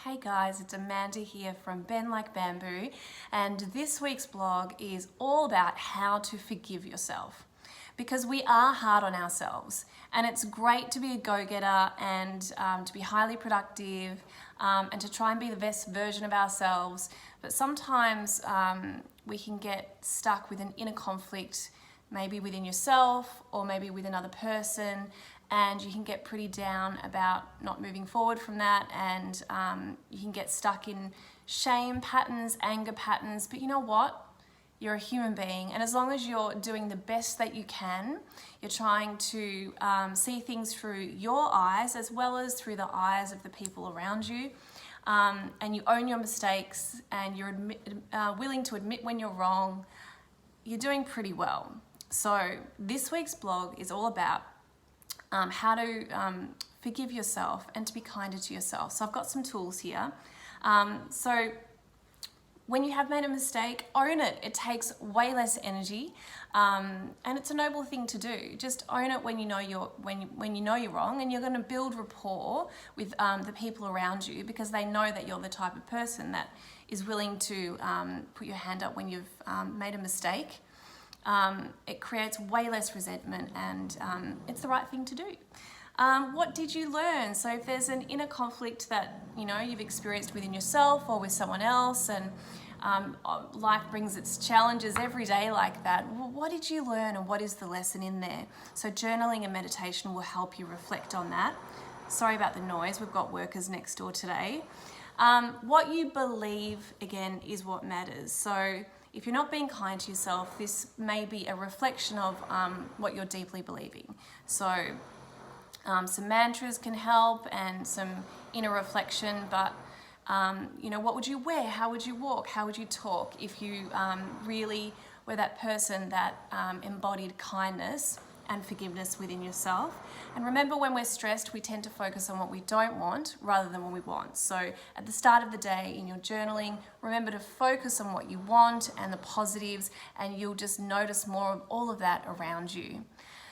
Hey guys, it's Amanda here from Bend Like Bamboo, and this week's blog is all about how to forgive yourself, because we are hard on ourselves, and it's great to be a go-getter and to be highly productive and to try and be the best version of ourselves, but sometimes we can get stuck with an inner conflict, maybe within yourself or maybe with another person, and you can get pretty down about not moving forward from that, and you can get stuck in shame patterns, anger patterns. But you know what? You're a human being, and as long as you're doing the best that you can, you're trying to see things through your eyes as well as through the eyes of the people around you, and you own your mistakes and you're willing to admit when you're wrong, you're doing pretty well. So this week's blog is all about how to forgive yourself and to be kinder to yourself. So I've got some tools here. So when you have made a mistake, own it. It takes way less energy, and it's a noble thing to do. Just own it when you know you're wrong, and you're going to build rapport with the people around you, because they know that you're the type of person that is willing to put your hand up when you've made a mistake. It creates way less resentment, and it's the right thing to do. What did you learn? So if there's an inner conflict that you've experienced within yourself or with someone else, and life brings its challenges every day like that, well, what did you learn and what is the lesson in there? So journaling and meditation will help you reflect on that. Sorry about the noise, we've got workers next door today. What you believe, again, is what matters. So if you're not being kind to yourself, this may be a reflection of what you're deeply believing. So some mantras can help, and some inner reflection, but what would you wear? How would you walk? How would you talk if you really were that person that embodied kindness and forgiveness within yourself? And remember, when we're stressed, we tend to focus on what we don't want rather than what we want. So at the start of the day in your journaling, remember to focus on what you want and the positives, and you'll just notice more of all of that around you.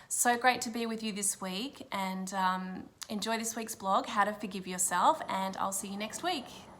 So great to be with you this week, and enjoy this week's blog, How to Forgive Yourself, and I'll see you next week.